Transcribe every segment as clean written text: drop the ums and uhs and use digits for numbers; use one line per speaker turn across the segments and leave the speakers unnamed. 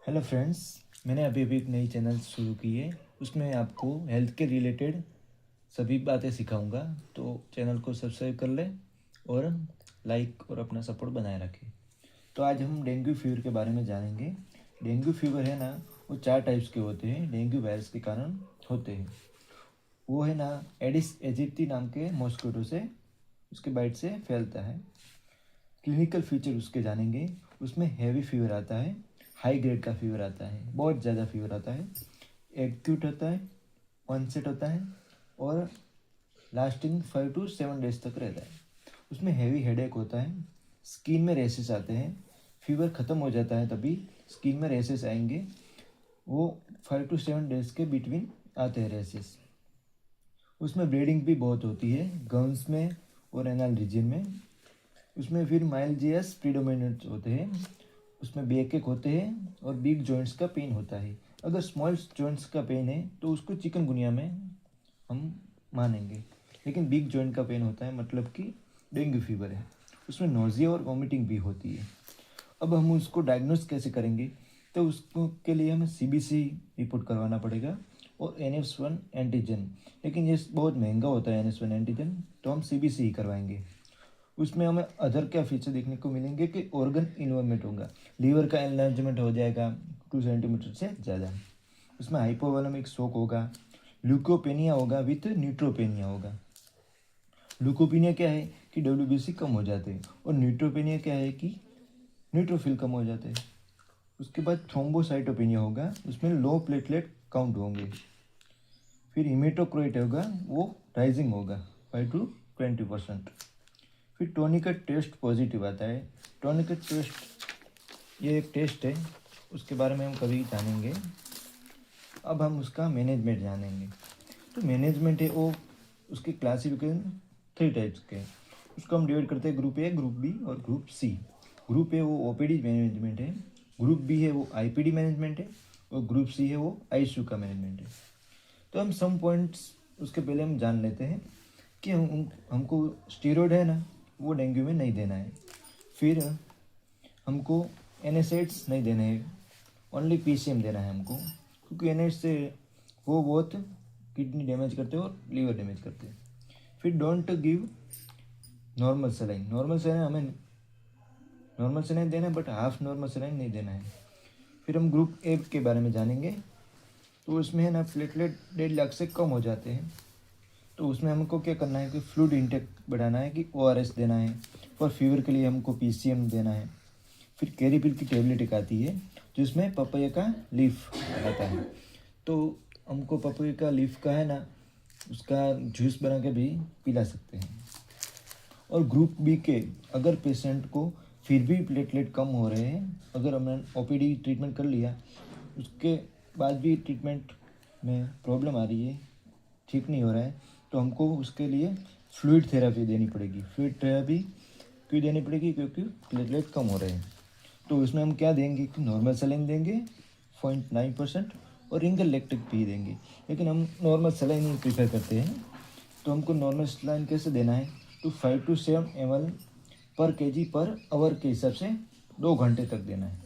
Hello friends. मैंने अभी अभी एक नई चैनल शुरू की है। उसमें आपको हेल्थ के रिलेटेड सभी बातें सिखाऊंगा। तो चैनल को सब्सक्राइब कर लें और लाइक और अपना सपोर्ट बनाए रखें। तो आज हम डेंगू फीवर के बारे में जानेंगे। डेंगू फीवर है ना, वो 4 टाइप्स के होते हैं। डेंगू वायरस के कारण होते हैं। वो है ना, एडिस एजिप्टी नाम के मॉस्किटो से, उसके बाइट से फैलता है। क्लिनिकल फीचर उसके जानेंगे। उसमें हैवी फीवर आता है, हाई ग्रेड का फीवर आता है, बहुत ज़्यादा फीवर आता है, एक्यूट होता है, ऑनसेट होता है और लास्टिंग 5 to 7 डेज तक रहता है। उसमें हैवी हेडेक होता है, स्किन में रेसेस आते हैं। फीवर ख़त्म हो जाता है तभी स्किन में रेसेस आएंगे। वो 5 to 7 डेज के बिटवीन आते हैं रेसेस। उसमें ब्लीडिंग भी बहुत होती है, गम्स में और एनल रीजन में। उसमें फिर माइल्जियस प्रीडोमिनेंट होते हैं। उसमें बैक एक होते हैं और बिग जॉइंट्स का पेन होता है। अगर स्मॉल जॉइंट्स का पेन है तो उसको चिकनगुनिया में हम मानेंगे, लेकिन बिग जॉइंट का पेन होता है मतलब कि डेंगू फीवर है। उसमें नोजिया और वॉमिटिंग भी होती है। अब हम उसको डायग्नोस कैसे करेंगे? तो उसको के लिए हमें सीबीसी रिपोर्ट करवाना पड़ेगा और NS1 एंटीजन। लेकिन ये बहुत महंगा होता है NS1 एंटीजन, तो हम सीबीसी ही करवाएंगे। उसमें हमें अदर क्या फीचर देखने को मिलेंगे कि ऑर्गन इन्वॉल्वमेंट होगा। लीवर का एनलार्जमेंट हो जाएगा 2 सेंटीमीटर से ज़्यादा। उसमें हाइपोवोलेमिक शॉक होगा, ल्यूकोपेनिया होगा विथ न्यूट्रोपेनिया होगा। ल्यूकोपेनिया क्या है कि WBC कम हो जाते हैं और न्यूट्रोपेनिया क्या है कि न्यूट्रोफिल कम हो जाते हैं। उसके बाद थ्रोम्बोसाइटोपेनिया होगा, उसमें लो प्लेटलेट काउंट होंगे। फिर हिमेटोक्राइट होगा, वो राइजिंग होगा 5 to 20%। फिर टोनिकेट टेस्ट पॉजिटिव आता है। टोनिकेट टेस्ट ये एक टेस्ट है, उसके बारे में हम कभी जानेंगे। अब हम उसका मैनेजमेंट जानेंगे। तो मैनेजमेंट है वो, उसके क्लासिफिकेशन 3 टाइप्स के हैं। उसको हम डिवाइड करते हैं ग्रुप ए, ग्रुप बी और ग्रुप सी। ग्रुप ए वो ओपीडी मैनेजमेंट है, ग्रुप बी है वो आईपीडी मैनेजमेंट है और ग्रुप सी है वो आईसीयू का मैनेजमेंट है। तो हम सम पॉइंट्स उसके पहले हम जान लेते हैं कि हमको स्टीरॉयड है ना, वो डेंगू में नहीं देना है। फिर हमको NSAIDs नहीं देने हैं, ओनली PCM देना है हमको, क्योंकि NSAID से वो बहुत किडनी डैमेज करते हैं और लीवर डैमेज करते हैं। फिर don't give normal saline. Normal saline हमें नॉर्मल सलाइन देना है, बट हाफ नॉर्मल सलाइन नहीं देना है। फिर हम ग्रुप ए के बारे में जानेंगे। तो उसमें है ना, प्लेटलेट 1.5 लाख से कम हो जाते हैं। तो उसमें हमको क्या करना है कि फ्लूइड इंटेक बढ़ाना है, कि ORS देना है। और फीवर के लिए हमको PCM देना है। फिर कैरीपिल की टेबलेट एक आती है जिसमें पपैया का लीफ आता है। तो हमको पपैया का लीफ का है ना, उसका जूस बना के भी पिला सकते हैं। और ग्रुप बी के अगर पेशेंट को फिर भी प्लेटलेट कम हो रहे हैं, अगर हमने OPD ट्रीटमेंट कर लिया, उसके बाद भी ट्रीटमेंट में प्रॉब्लम आ रही है, ठीक नहीं हो रहा है, तो हमको उसके लिए फ्लूइड थेरेपी देनी पड़ेगी। फ्लूइड थेरेपी क्यों देनी पड़ेगी? क्योंकि प्लेटलेट कम हो रहे हैं। तो उसमें हम क्या देंगे कि नॉर्मल सलाइन देंगे 0.9% और रिंगल लैक्टिक भी देंगे। लेकिन हम नॉर्मल सलाइन ही प्रीफर करते हैं। तो हमको नॉर्मल सलाइन कैसे देना है? तो 5 to 7 ml पर kg पर आवर के हिसाब से 2 घंटे तक देना है।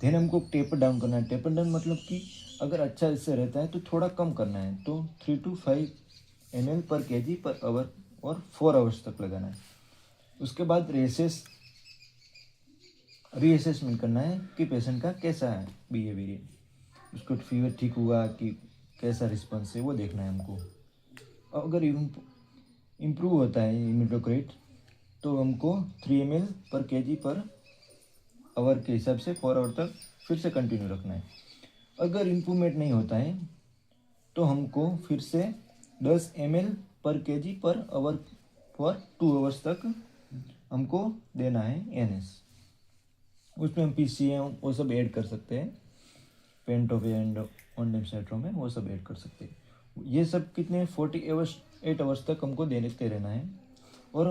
देन हमको टेपर डाउन करना है। टेपर डाउन मतलब कि अगर अच्छा इससे रहता है तो थोड़ा कम करना है। तो 3 to 5 ml पर kg पर आवर और 4 आवर्स तक लगाना है। उसके बाद रीअसेसमेंट करना है कि पेशेंट का कैसा है बिहेवियर, उसको फीवर ठीक हुआ कि कैसा रिस्पॉन्स है, वो देखना है हमको। अगर इम्प्रूव होता है इमिडोक्रेट, तो हमको 3 ml पर kg पर आवर के हिसाब से 4 आवर तक फिर से कंटिन्यू रखना है। अगर इम्प्रूवमेंट नहीं होता है तो हमको फिर से 10 ml पर kg per hour for 2 hours तक हमको देना है NS। उसमें हम PCM वो सब ऐड कर सकते हैं, पेंटोवे एंड ऑनडेमसाइट्रोम में वो सब ऐड कर सकते हैं। ये सब कितने 48 आवर्स तक हमको देते रहना है। और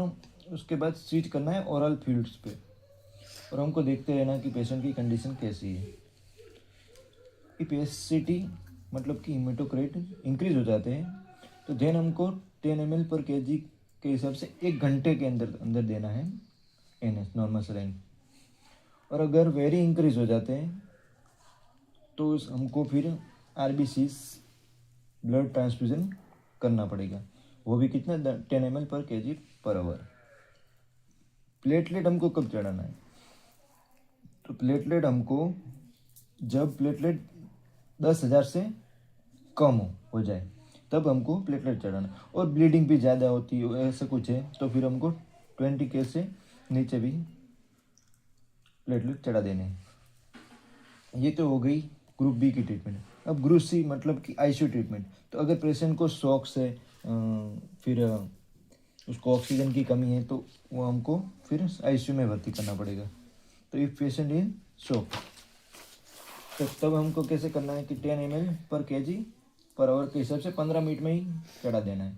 उसके बाद स्विच करना है ओरल फील्ड्स पे, और हमको देखते रहना कि पेशेंट की कंडीशन कैसी है। इपेसिटी मतलब कि हीमेटोक्रेट इंक्रीज हो जाते हैं, तो देन हमको 10 ml पर kg के हिसाब से 1 घंटे के अंदर अंदर देना है NS नॉर्मल सलाइन। और अगर वेरी इंक्रीज हो जाते हैं तो हमको फिर RBCs ब्लड ट्रांसफ्यूज़न करना पड़ेगा, वो भी कितना 10 ml पर kg/h। प्लेटलेट हमको कब चढ़ाना है? तो प्लेटलेट हमको जब प्लेटलेट 10,000 से कम हो जाए तब हमको प्लेटलेट चढ़ाना। और ब्लीडिंग भी ज़्यादा होती है ऐसा कुछ है तो फिर हमको 20K से नीचे भी प्लेटलेट चढ़ा देने हैं। ये तो हो गई ग्रुप बी की ट्रीटमेंट। अब ग्रुप सी मतलब कि ICU ट्रीटमेंट। तो अगर पेशेंट को शॉक से फिर उसको ऑक्सीजन की कमी है तो वो हमको फिर ICU में भर्ती करना पड़ेगा। तो इफ पेशेंट इन शॉक तो तब हमको कैसे करना है कि 10 ml पर kg/h के हिसाब से 15 मिनट में ही चढ़ा देना है।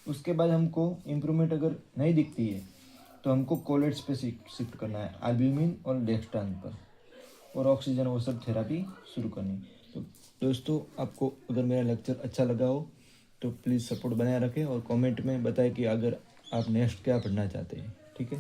उसके बाद हमको इम्प्रूवमेंट अगर नहीं दिखती है तो हमको कोलेट्स पे शिफ्ट करना है, एल्ब्यूमिन और डेक्स्ट्रान पर, और ऑक्सीजन वो सब थेरापी शुरू करनी। तो दोस्तों आपको अगर मेरा लेक्चर अच्छा लगा हो तो प्लीज़ सपोर्ट बनाए रखें और कमेंट में बताएं कि अगर आप नेक्स्ट क्या पढ़ना चाहते हैं। ठीक है।